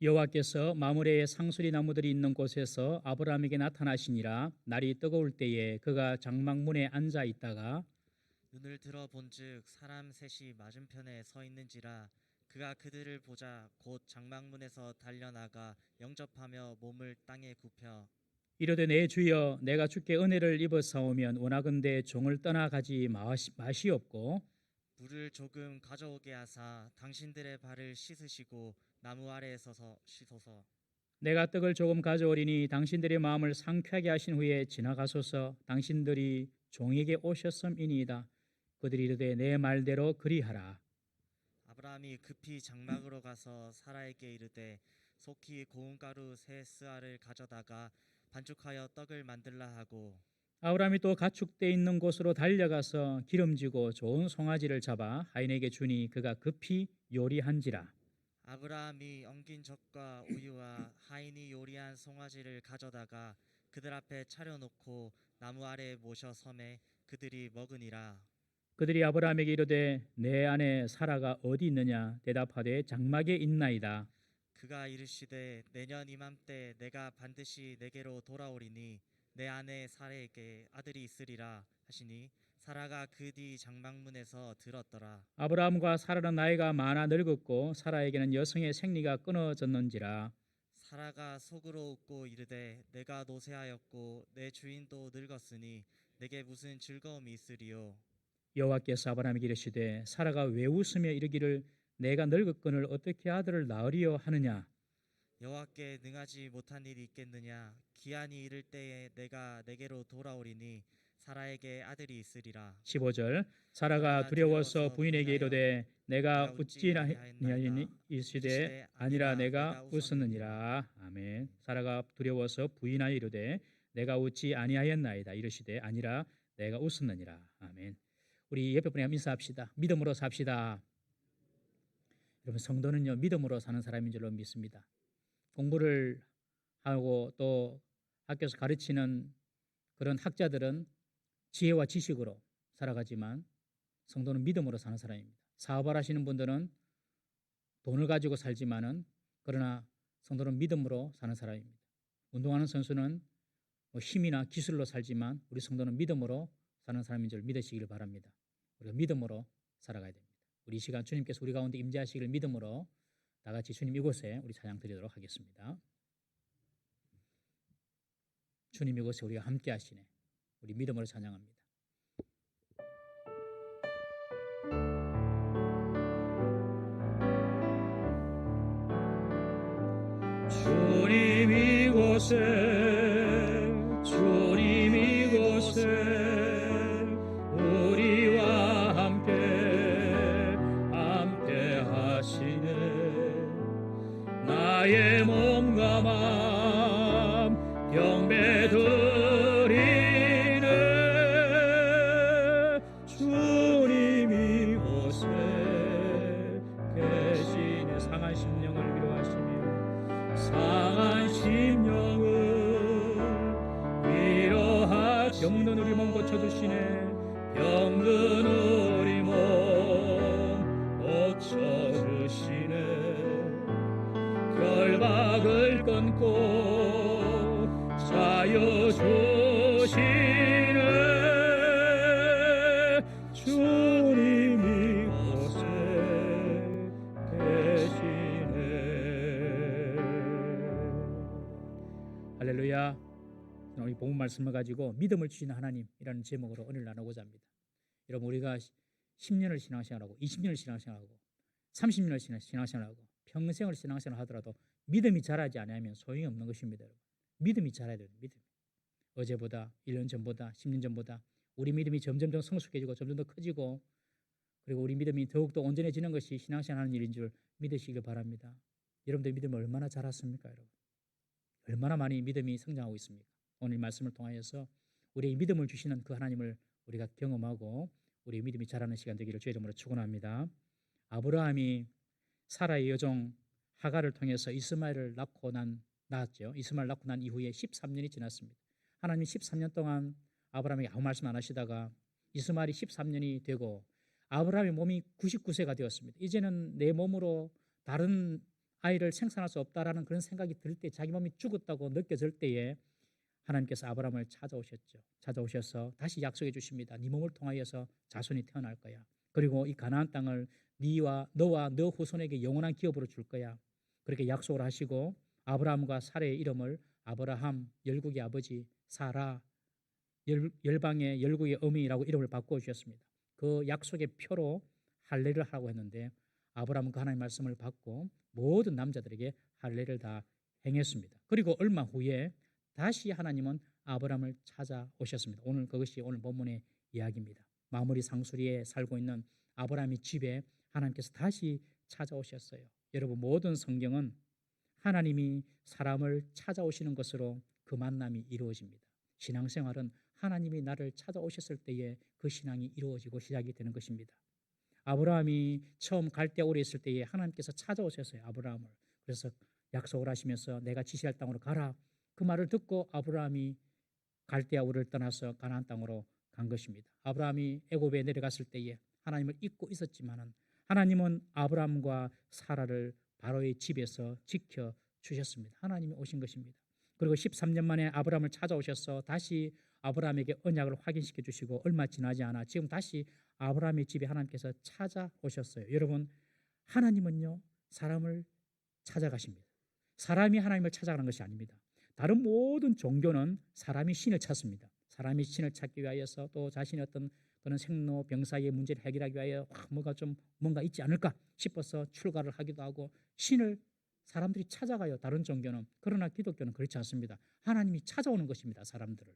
여호와께서 마므레의 상수리 나무들이 있는 곳에서 아브라함에게 나타나시니라. 날이 뜨거울 때에 그가 장막문에 앉아 있다가 눈을 들어 본즉 사람 셋이 맞은편에 서 있는지라. 그가 그들을 보자 곧 장막문에서 달려나가 영접하며 몸을 땅에 굽혀 이르되 내 주여 내가 주께 은혜를 입어사오면 원하건대 종을 떠나가지 마시옵고 물을 조금 가져오게 하사 당신들의 발을 씻으시고 나무 아래에 서서 씻소서. 내가 떡을 조금 가져오리니 당신들의 마음을 상쾌하게 하신 후에 지나가소서. 당신들이 종에게 오셨음이니이다. 그들이 이르되 내 말대로 그리하라. 아브라함이 급히 장막으로 가서 사라에게 이르되 속히 고운 가루 세 스아를 가져다가 반죽하여 떡을 만들라 하고 아브라함이 또 가축대 있는 곳으로 달려가서 기름지고 좋은 송아지를 잡아 하인에게 주니 그가 급히 요리한지라. 아브라함이 엉긴 젖과 우유와 하인이 요리한 송아지를 가져다가 그들 앞에 차려놓고 나무 아래에 모셔 섬에 그들이 먹으니라. 그들이 아브라함에게 이르되 내 아내 사라가 어디 있느냐 대답하되 장막에 있나이다. 그가 이르시되 내년 이맘때 내가 반드시 내게로 돌아오리니 내 아내 사라에게 아들이 있으리라 하시니 사라가 그 뒤 장막문에서 들었더라. 아브라함과 사라는 나이가 많아 늙었고 사라에게는 여성의 생리가 끊어졌는지라. 사라가 속으로 웃고 이르되 내가 노쇠하였고 내 주인도 늙었으니 내게 무슨 즐거움이 있으리요. 여호와께서 아브라함에게 이르시되 사라가 왜 웃으며 이르기를 내가 늙었거늘 어떻게 아들을 낳으리요 하느냐. 여호와께 능하지 못한 일이 있겠느냐. 기한이 이를 때에 내가 내게로 돌아오리니 사라에게 아들이 있으리라. 15절 사라가 사라가 두려워서 두려워서 부인에게 이르되 내가 웃지 아니하니 이르시되 이르시되 아니라 내가 웃었느니라. 아멘. 사라가 두려워서 부인하여 이르되 내가 웃지 아니하였나이다. 이르시되 아니라 내가 웃었느니라. 아멘. 우리 옆에 분이랑 인사합시다. 믿음으로 삽시다. 여러분 성도는요 믿음으로 사는 사람인 줄로 믿습니다. 공부를 하고 또 학교에서 가르치는 그런 학자들은 지혜와 지식으로 살아가지만 성도는 믿음으로 사는 사람입니다. 사업을 하시는 분들은 돈을 가지고 살지만은 그러나 성도는 믿음으로 사는 사람입니다. 운동하는 선수는 힘이나 기술로 살지만 우리 성도는 믿음으로 사는 사람인 줄 믿으시길 바랍니다. 우리가 믿음으로 살아가야 됩니다. 우리 이 시간 주님께서 우리 가운데 임재하시길 믿음으로 다 같이 주님 이곳에 우리 찬양 드리도록 하겠습니다. 주님 이곳에 우리가 함께 하시네. 우리 믿음으로 찬양합니다. 주님 이곳에 주님 이곳에 우리와 함께 하시네. 나의 몸과 마음 경배드리네. 주님 이곳에 계시네. 상한 심령을 위로하시며 상한 심령을 위로하 병든 우리 몸 고쳐주시네. 병든 우리 몸 고쳐주시네. 결박을 끊고 자유 주시네. 주님 이곳에 계시네. 할렐루야. 우리 본문 말씀을 가지고 믿음을 주시는 하나님이라는 제목으로 오늘 나누고자 합니다. 여러분 우리가 10년을 신앙생활하고 20년을 신앙생활하고 30년을 신앙생활하고 평생을 신앙생활 하더라도 믿음이 자라지 않으면 소용이 없는 것입니다. 여러분. 믿음이 자라야 돼요. 믿음. 어제보다 1년 전보다 10년 전보다 우리 믿음이 점점 더 성숙해지고 점점 더 커지고 그리고 우리 믿음이 더욱더 온전해지는 것이 신앙생활하는 일인 줄 믿으시길 바랍니다. 여러분들 믿음이 얼마나 자랐습니까? 여러분? 얼마나 많이 믿음이 성장하고 있습니까? 오늘 말씀을 통하여서 우리의 믿음을 주시는 그 하나님을 우리가 경험하고 우리의 믿음이 자라는 시간 되기를 주의 이름으로 축원합니다. 아브라함이 사라의 여종 하갈을 통해서 이스마엘을 낳았죠. 이스마엘 낳고 난 이후에 13년이 지났습니다. 하나님이 13년 동안 아브라함에게 아무 말씀 안 하시다가 이스마엘이 13년이 되고 아브라함의 몸이 99세가 되었습니다. 이제는 내 몸으로 다른 아이를 생산할 수 없다라는 그런 생각이 들 때, 자기 몸이 죽었다고 느껴질 때에 하나님께서 아브라함을 찾아오셨죠. 찾아오셔서 다시 약속해 주십니다. 네 몸을 통하여서 자손이 태어날 거야. 그리고 이 가나안 땅을 너와 너 후손에게 영원한 기업으로 줄 거야. 그렇게 약속을 하시고 아브라함과 사라의 이름을 아브라함, 열국의 아버지, 사라, 열방의 열국의 어미라고 이름을 바꾸어 주셨습니다. 그 약속의 표로 할례를 하라고 했는데 아브라함은 그 하나님의 말씀을 받고 모든 남자들에게 할례를 다 행했습니다. 그리고 얼마 후에 다시 하나님은 아브라함을 찾아오셨습니다. 그것이 오늘 본문의 이야기입니다. 마무리 상수리에 살고 있는 아브라함의 집에 하나님께서 다시 찾아오셨어요. 여러분, 모든 성경은 하나님이 사람을 찾아오시는 것으로 그 만남이 이루어집니다. 신앙생활은 하나님이 나를 찾아오셨을 때에 그 신앙이 이루어지고 시작이 되는 것입니다. 아브라함이 처음 갈대아 우르에 있을 때에 하나님께서 찾아오셨어요. 아브라함을. 그래서 약속을 하시면서 내가 지시할 땅으로 가라. 그 말을 듣고 아브라함이 갈대아 우르를 떠나서 가나안 땅으로 간 것입니다. 아브라함이 애굽에 내려갔을 때에 하나님을 잊고 있었지만은 하나님은 아브라함과 사라를 바로의 집에서 지켜 주셨습니다. 하나님이 오신 것입니다. 그리고 13년 만에 아브라함을 찾아오셔서 다시 아브라함에게 언약을 확인시켜 주시고 얼마 지나지 않아 지금 다시 아브라함의 집에 하나님께서 찾아오셨어요. 여러분, 하나님은요 사람을 찾아가십니다. 사람이 하나님을 찾아가는 것이 아닙니다. 다른 모든 종교는 사람이 신을 찾습니다. 사람이 신을 찾기 위하여서 또 자신의 어떤 그런 생로병사의 문제를 해결하기 위하여 뭔가 있지 않을까 싶어서 출가를 하기도 하고 신을 사람들이 찾아가요. 다른 종교는. 그러나 기독교는 그렇지 않습니다. 하나님이 찾아오는 것입니다. 사람들을.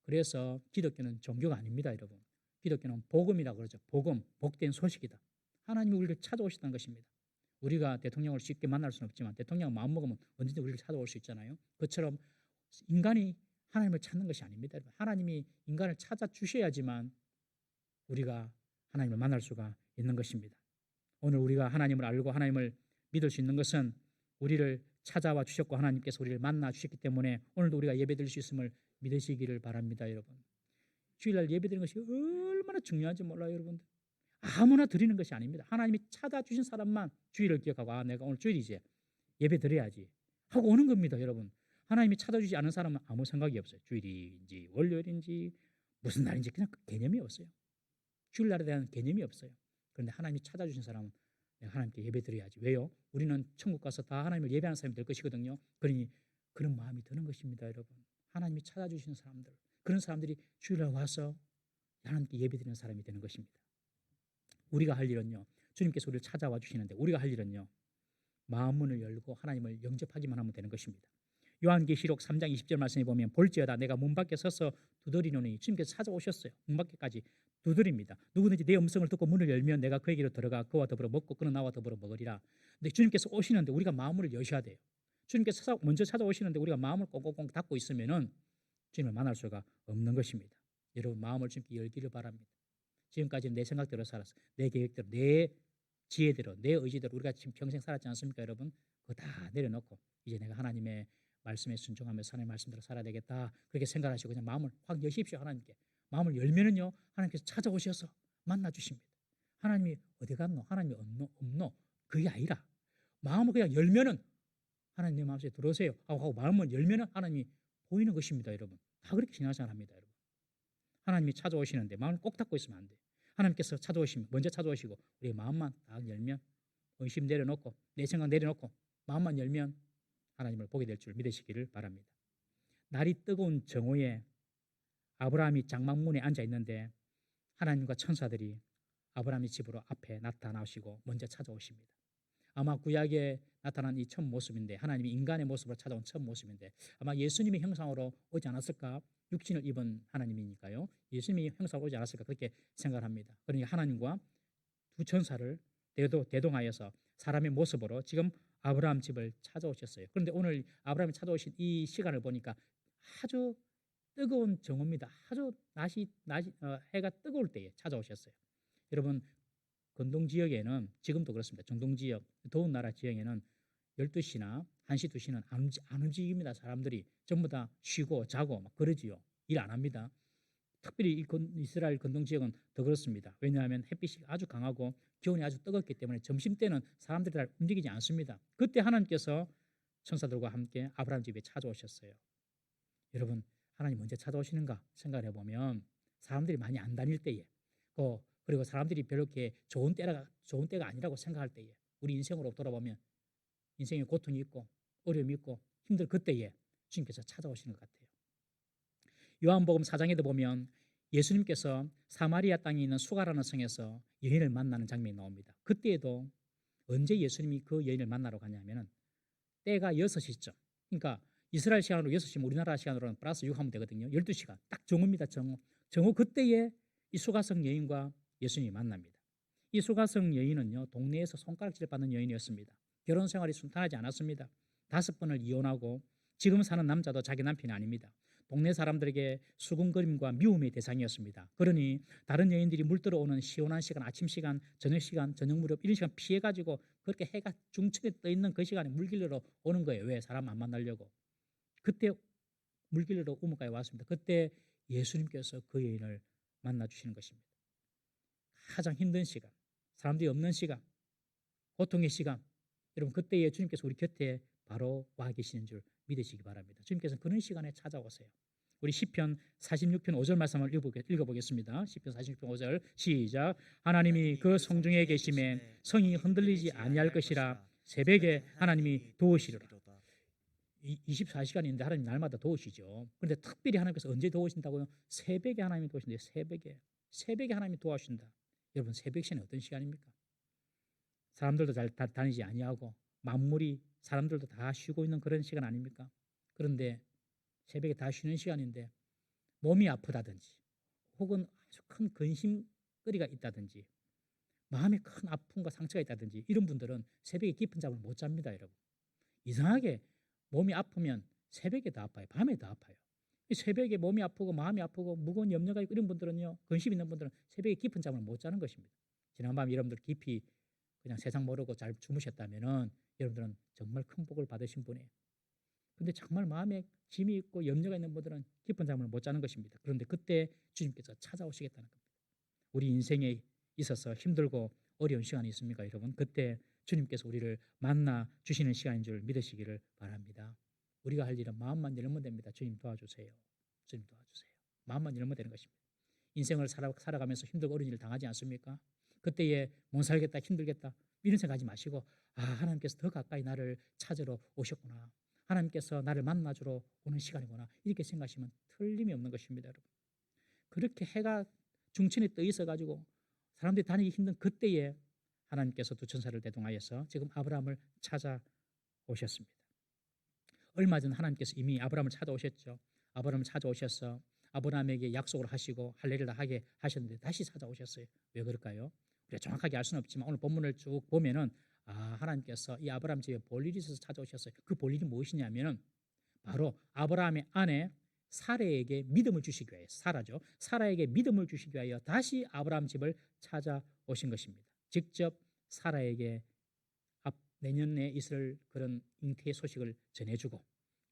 그래서 기독교는 종교가 아닙니다. 여러분. 기독교는 복음이라고 그러죠. 복음, 복된 소식이다. 하나님이 우리를 찾아오셨다는 것입니다. 우리가 대통령을 쉽게 만날 수는 없지만 대통령 마음먹으면 언제든지 우리를 찾아올 수 있잖아요. 그처럼 인간이 하나님을 찾는 것이 아닙니다. 하나님이 인간을 찾아주셔야지만 우리가 하나님을 만날 수가 있는 것입니다. 오늘 우리가 하나님을 알고 하나님을 믿을 수 있는 것은 우리를 찾아와 주셨고 하나님께서 우리를 만나 주셨기 때문에 오늘도 우리가 예배드릴 수 있음을 믿으시기를 바랍니다. 여러분, 주일날 예배드리는 것이 얼마나 중요한지 몰라요. 여러분들, 아무나 드리는 것이 아닙니다. 하나님이 찾아주신 사람만 주일을 기억하고 내가 오늘 주일이지 예배드려야지 하고 오는 겁니다. 여러분, 하나님이 찾아주지 않은 사람은 아무 생각이 없어요. 주일인지 월요일인지 무슨 날인지 그냥 개념이 없어요. 주일날에 대한 개념이 없어요. 그런데 하나님이 찾아주신 사람은 내가 하나님께 예배드려야지. 왜요? 우리는 천국 가서 다 하나님을 예배하는 사람이 될 것이거든요. 그러니 그런 마음이 드는 것입니다. 여러분, 하나님이 찾아주시는 사람들, 그런 사람들이 주일날 와서 하나님께 예배드리는 사람이 되는 것입니다. 우리가 할 일은요, 주님께서 우리를 찾아와 주시는데 우리가 할 일은요, 마음문을 열고 하나님을 영접하기만 하면 되는 것입니다. 요한계시록 3장 20절 말씀에 보면 볼지어다 내가 문 밖에 서서 두드리노니, 주님께서 찾아오셨어요. 문 밖에까지 두드립니다. 누구든지 내 음성을 듣고 문을 열면 내가 그에게로 들어가 그와 더불어 먹고 그는 나와 더불어 먹으리라. 근데 주님께서 오시는데 우리가 마음을 여셔야 돼요. 주님께서 먼저 찾아오시는데 우리가 마음을 꽁꽁꽁 닫고 있으면은 주님을 만날 수가 없는 것입니다. 여러분, 마음을 주님께 열기를 바랍니다. 지금까지는 내 생각대로 살았어. 내 계획대로, 내 지혜대로, 내 의지대로 우리가 지금 평생 살았지 않습니까? 여러분, 그거 다 내려놓고 이제 내가 하나님의 말씀에 순종하면서 하나님의 말씀대로 살아야 되겠다, 그렇게 생각하시고 그냥 마음을 확 여십시오. 하나님께 마음을 열면은요, 하나님께서 찾아오셔서 만나 주십니다. 하나님이 어디 갔노? 하나님이 없노? 그게 아니라 마음을 그냥 열면은 하나님 내 마음속에 들어오세요 하고 마음을 열면은 하나님이 보이는 것입니다. 여러분, 다 그렇게 신앙생활합니다. 여러분, 하나님이 찾아오시는데 마음을 꼭 닫고 있으면 안 돼요. 하나님께서 찾아오시면 먼저 찾아오시고 우리의 마음만 딱 열면, 의심 내려놓고 내 생각 내려놓고 마음만 열면 하나님을 보게 될 줄 믿으시기를 바랍니다. 날이 뜨거운 정오에 아브라함이 장막문에 앉아 있는데 하나님과 천사들이 아브라함의 집으로 앞에 나타나시고 먼저 찾아오십니다. 아마 구약에 나타난 이 첫 모습인데, 하나님이 인간의 모습으로 찾아온 첫 모습인데 아마 예수님의 형상으로 오지 않았을까? 육신을 입은 하나님이니까요. 예수님이 형상으로 오지 않았을까? 그렇게 생각합니다. 그러니까 하나님과 두 천사를 대동하여서 사람의 모습으로 지금 아브라함 집을 찾아오셨어요. 그런데 오늘 아브라함이 찾아오신 이 시간을 보니까 아주 뜨거운 정오입니다. 아주 해가 뜨거울 때에 찾아오셨어요. 여러분, 건동 지역에는 지금도 그렇습니다. 정동 지역, 더운 나라 지역에는 12시나 1시, 2시는 안 움직입니다. 사람들이 전부 다 쉬고 자고 막 그러지요. 일 안 합니다. 특별히 이스라엘 근동 지역은 더 그렇습니다. 왜냐하면 햇빛이 아주 강하고 기온이 아주 뜨겁기 때문에 점심 때는 사람들이 잘 움직이지 않습니다. 그때 하나님께서 천사들과 함께 아브라함 집에 찾아오셨어요. 여러분, 하나님 언제 찾아오시는가 생각을 해보면 사람들이 많이 안 다닐 때에, 그리고 사람들이 별로 이렇게 좋은 때가 아니라고 생각할 때에, 우리 인생으로 돌아보면 인생에 고통이 있고 어려움이 있고 힘들 그때에 주님께서 찾아오시는 것 같아요. 요한복음 4장에도 보면 예수님께서 사마리아 땅에 있는 수가라는 성에서 여인을 만나는 장면이 나옵니다. 그때에도 언제 예수님이 그 여인을 만나러 가냐면은 때가 6시죠. 그러니까 이스라엘 시간으로 6시면 우리나라 시간으로는 플러스 6 하면 되거든요. 12시간. 딱 정오입니다. 정오 그때에 이 수가성 여인과 예수님이 만납니다. 이 수가성 여인은요, 동네에서 손가락질 받는 여인이었습니다. 결혼 생활이 순탄하지 않았습니다. 5번을 이혼하고 지금 사는 남자도 자기 남편이 아닙니다. 동네 사람들에게 수군거림과 미움의 대상이었습니다. 그러니 다른 여인들이 물들어오는 시원한 시간, 아침 시간, 저녁 무렵 이런 시간 피해가지고 그렇게 해가 중천에 떠 있는 그 시간에 물길로 오는 거예요. 왜? 사람 안 만나려고. 그때 물길로 우물가에 왔습니다. 그때 예수님께서 그 여인을 만나주시는 것입니다. 가장 힘든 시간, 사람들이 없는 시간, 고통의 시간, 여러분 그때에 주님께서 우리 곁에 바로 와 계시는 줄 믿으시기 바랍니다. 주님께서는 그런 시간에 찾아오세요. 우리 시편 46편 5절 말씀을 읽어보겠습니다. 시편 46편 5절 시작. 하나님이 그 성중에 계심에 성이 흔들리지 아니할 것이라. 새벽에 하나님이 도우시리라. 24시간인데 하나님 날마다 도우시죠. 그런데 특별히 하나님께서 언제 도우신다고요? 새벽에 하나님이 도우신대요. 새벽에 하나님이 도와주신다. 여러분 새벽 시간이 어떤 시간입니까? 사람들도 잘 다니지 아니하고 만물이 사람들도 다 쉬고 있는 그런 시간 아닙니까? 그런데 새벽에 다 쉬는 시간인데 몸이 아프다든지 혹은 아주 큰 근심거리가 있다든지 마음에 큰 아픔과 상처가 있다든지 이런 분들은 새벽에 깊은 잠을 못 잡니다. 여러분 이상하게 몸이 아프면 새벽에 더 아파요. 밤에 더 아파요. 새벽에 몸이 아프고 마음이 아프고 무거운 염려가 있고 이런 분들은요, 근심 있는 분들은 새벽에 깊은 잠을 못 자는 것입니다. 지난밤 여러분들 깊이 그냥 세상 모르고 잘 주무셨다면은 여러분들은 정말 큰 복을 받으신 분이에요. 근데 정말 마음에 짐이 있고 염려가 있는 분들은 깊은 잠을 못 자는 것입니다. 그런데 그때 주님께서 찾아오시겠다는 겁니다. 우리 인생에 있어서 힘들고 어려운 시간이 있습니까, 여러분? 그때 주님께서 우리를 만나 주시는 시간인 줄 믿으시기를 바랍니다. 우리가 할 일은 마음만 열면 됩니다. 주님 도와주세요. 주님 도와주세요. 마음만 열면 되는 것입니다. 인생을 살아가면서 힘들고 어려운 일을 당하지 않습니까? 그때에 못 살겠다, 힘들겠다 이런 생각하지 마시고 하나님께서 더 가까이 나를 찾으러 오셨구나. 하나님께서 나를 만나주러 오는 시간이구나. 이렇게 생각하시면 틀림이 없는 것입니다. 여러분. 그렇게 해가 중천에 떠 있어가지고 사람들이 다니기 힘든 그때에 하나님께서 두 천사를 대동하여서 지금 아브라함을 찾아오셨습니다. 얼마 전 하나님께서 이미 아브라함을 찾아오셨죠. 아브라함을 찾아오셔서 아브라함에게 약속을 하시고 할 일을 다 하게 하셨는데 다시 찾아오셨어요. 왜 그럴까요? 우리가 정확하게 알 수는 없지만 오늘 본문을 쭉 보면은 하나님께서 이 아브라함 집에 볼 일이 있어서 찾아오셨어요. 그 볼 일이 무엇이냐면은 바로 아브라함의 아내 사라에게 믿음을 주시기 위하여 사라에게 믿음을 주시기 위하여 다시 아브라함 집을 찾아오신 것입니다. 직접 사라에게 내년에 있을 그런 잉태의 소식을 전해주고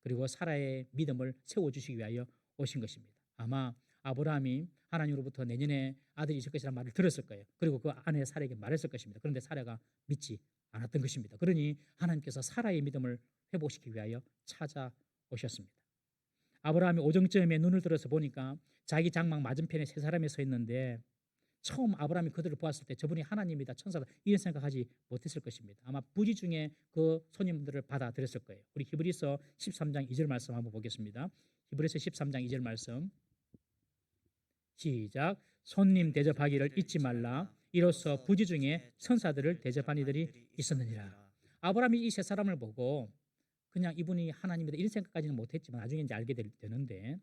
그리고 사라의 믿음을 세워주시기 위하여 오신 것입니다. 아마 아브라함이 하나님으로부터 내년에 아들이 있을 것이라는 말을 들었을 거예요. 그리고 그 아내 사라에게 말했을 것입니다. 그런데 사라가 믿지 않았던 것입니다. 그러니 하나님께서 사라의 믿음을 회복시키기 위하여 찾아오셨습니다. 아브라함이 오정점에 눈을 들어서 보니까 자기 장막 맞은편에 세 사람이 서 있는데 처음 아브라함이 그들을 보았을 때 저분이 하나님이다 천사다 이런 생각하지 못했을 것입니다. 아마 부지 중에 그 손님들을 받아들였을 거예요. 우리 히브리서 13장 2절 말씀 한번 보겠습니다. 히브리서 13장 2절 말씀 시작. 손님 대접하기를 잊지 말라. 이로써 부지 중에 천사들을 대접한 이들이 있었느니라. 아브라함이 이 세 사람을 보고 그냥 이분이 하나님이다 이런 생각까지는 못했지만 나중에 이제 알게 되는데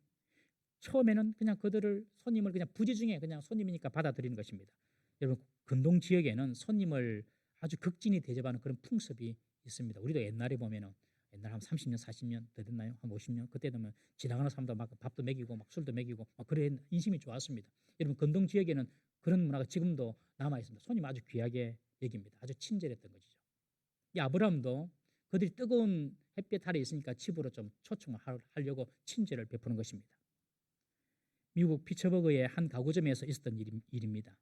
처음에는 그냥 그들을 손님을 그냥 부지 중에 그냥 손님이니까 받아들이는 것입니다. 여러분 근동 지역에는 손님을 아주 극진히 대접하는 그런 풍습이 있습니다. 우리도 옛날에 보면은 옛날 한 30년 40년 더 됐나요? 한 50년 그때 되면 지나가는 사람도 막 밥도 먹이고 막 술도 먹이고 막 그런 인심이 좋았습니다. 여러분 근동 지역에는 그런 문화가 지금도 남아 있습니다. 손님 아주 귀하게 여깁니다. 아주 친절했던 것이죠. 이 아브라함도 그들이 뜨거운 햇볕 아래 있으니까 집으로 좀 초청을 하려고 친절을 베푸는 것입니다. 미국 피츠버그의 한 가구점에서 있었던 일입니다.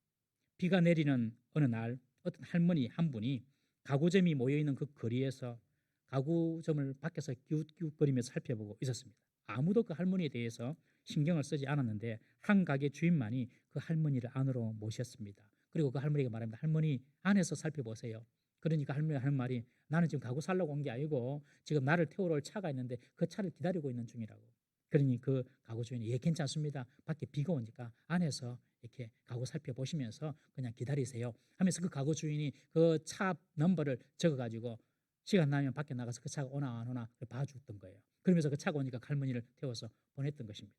비가 내리는 어느 날 어떤 할머니 한 분이 가구점이 모여있는 그 거리에서 가구점을 밖에서 기웃기웃거리면서 살펴보고 있었습니다. 아무도 그 할머니에 대해서 신경을 쓰지 않았는데 한 가게 주인만이 그 할머니를 안으로 모셨습니다. 그리고 그 할머니가 말합니다. 할머니, 안에서 살펴보세요. 그러니까 할머니가 하는 말이, 나는 지금 가구 살려고 온 게 아니고 지금 나를 태우러 올 차가 있는데 그 차를 기다리고 있는 중이라고. 그러니 그 가구 주인이, 예, 괜찮습니다. 밖에 비가 오니까 안에서 이렇게 가구 살펴보시면서 그냥 기다리세요 하면서 그 가구 주인이 그 차 넘버를 적어가지고 시간 나면 밖에 나가서 그 차가 오나 안 오나 봐주던 거예요. 그러면서 그 차가 오니까 할머니를 태워서 보냈던 것입니다.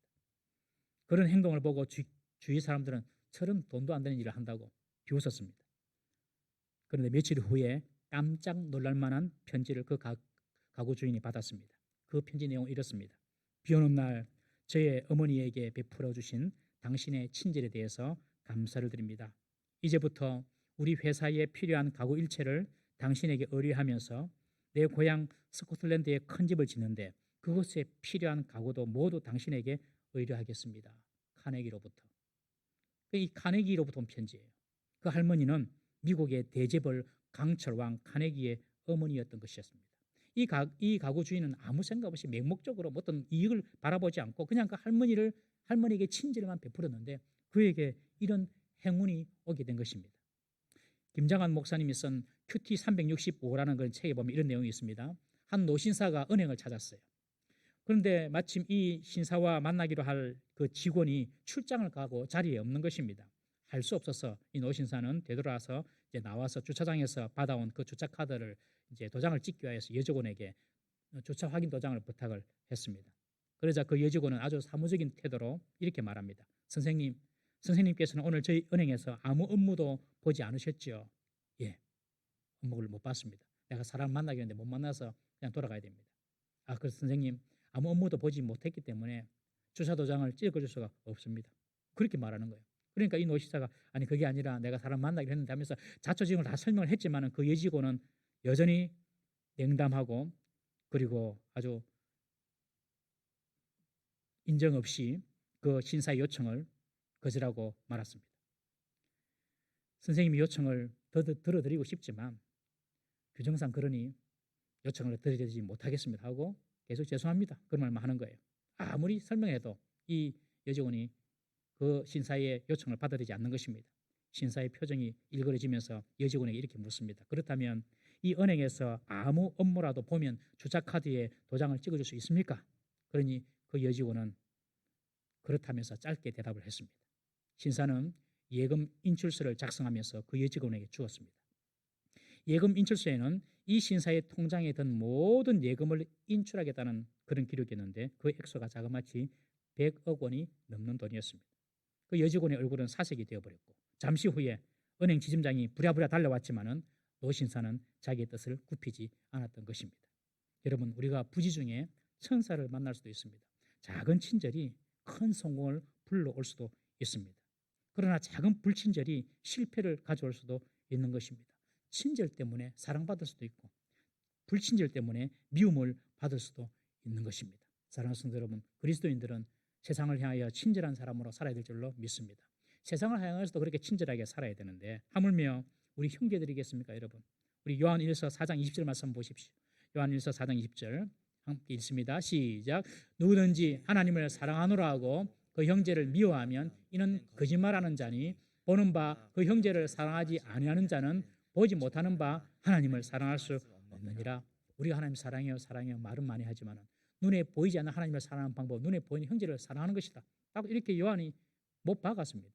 그런 행동을 보고 주위 사람들은 저런 돈도 안 되는 일을 한다고 비웃었습니다. 그런데 며칠 후에 깜짝 놀랄 만한 편지를 그 가구 주인이 받았습니다. 그 편지 내용은 이렇습니다. 비 오는 날 저의 어머니에게 베풀어 주신 당신의 친절에 대해서 감사를 드립니다. 이제부터 우리 회사에 필요한 가구 일체를 당신에게 의뢰하면서 내 고향 스코틀랜드에 큰 집을 짓는데 그곳에 필요한 가구도 모두 당신에게 의뢰하겠습니다. 카네기로부터. 이 카네기로부터 온 편지예요. 그 할머니는 미국의 대재벌 강철왕 카네기의 어머니였던 것이었습니다. 이 가구 주인은 아무 생각 없이 맹목적으로 어떤 이익을 바라보지 않고 그냥 그 할머니에게 친절만 베풀었는데 그에게 이런 행운이 오게 된 것입니다. 김장한 목사님이 쓴 큐티 365라는 그런 책에 보면 이런 내용이 있습니다. 한 노신사가 은행을 찾았어요. 그런데 마침 이 신사와 만나기로 할 그 직원이 출장을 가고 자리에 없는 것입니다. 할 수 없어서 이 노신사는 되돌아서 이제 나와서 주차장에서 받아온 그 주차 카드를 이제 도장을 찍기 위해서 여직원에게 주차 확인 도장을 부탁을 했습니다. 그러자 그 여직원은 아주 사무적인 태도로 이렇게 말합니다. 선생님께서는 오늘 저희 은행에서 아무 업무도 보지 않으셨죠? 예, 업무를 못 봤습니다. 내가 사람 만나기로 했는데 못 만나서 그냥 돌아가야 됩니다. 그래서 선생님, 아무 업무도 보지 못했기 때문에 주차 도장을 찍어줄 수가 없습니다. 그렇게 말하는 거예요. 그러니까 이 노시사가, 아니 그게 아니라 내가 사람 만나기로 했는데 하면서 자초지종을 다 설명을 했지만 그 여직원은 여전히 냉담하고 그리고 아주 인정 없이 그 신사의 요청을 거절하고 말았습니다. 선생님이 요청을 들어드리고 싶지만 규정상 그러니 요청을 들어드리지 못하겠습니다 하고 계속 죄송합니다 그런 말만 하는 거예요. 아무리 설명해도 이 여직원이 그 신사의 요청을 받아들이지 않는 것입니다. 신사의 표정이 일그러지면서 여직원에게 이렇게 묻습니다. 그렇다면 이 은행에서 아무 업무라도 보면 주차카드에 도장을 찍어줄 수 있습니까? 그러니 그 여직원은 그렇다면서 짧게 대답을 했습니다. 신사는 예금 인출서를 작성하면서 그 여직원에게 주었습니다. 예금 인출서에는 이 신사의 통장에 든 모든 예금을 인출하겠다는 그런 기록이었는데 그 액수가 자그마치 100억 원이 넘는 돈이었습니다. 그 여직원의 얼굴은 사색이 되어버렸고 잠시 후에 은행 지점장이 부랴부랴 달려왔지만은 노 신사는 자기의 뜻을 굽히지 않았던 것입니다. 여러분, 우리가 부지 중에 천사를 만날 수도 있습니다. 작은 친절이 큰 성공을 불러올 수도 있습니다. 그러나 작은 불친절이 실패를 가져올 수도 있는 것입니다. 친절 때문에 사랑받을 수도 있고 불친절 때문에 미움을 받을 수도 있는 것입니다. 사랑하는 성도 여러분, 그리스도인들은 세상을 향하여 친절한 사람으로 살아야 될 줄로 믿습니다. 세상을 향해서도 그렇게 친절하게 살아야 되는데 하물며 우리 형제들이겠습니까, 여러분? 우리 요한일서 4장 20절 말씀 보십시오. 요한일서 4장 20절 함께 읽습니다. 시작. 누구든지 하나님을 사랑하노라 하고 그 형제를 미워하면 이는 거짓말하는 자니 보는 바 그 형제를 사랑하지 아니하는 자는 보지 못하는 바 하나님을 사랑할 수 없느니라. 우리가 하나님 사랑해요 말은 많이 하지만 눈에 보이지 않는 하나님을 사랑하는 방법, 눈에 보이는 형제를 사랑하는 것이다. 딱 이렇게 요한이 못 박았습니다.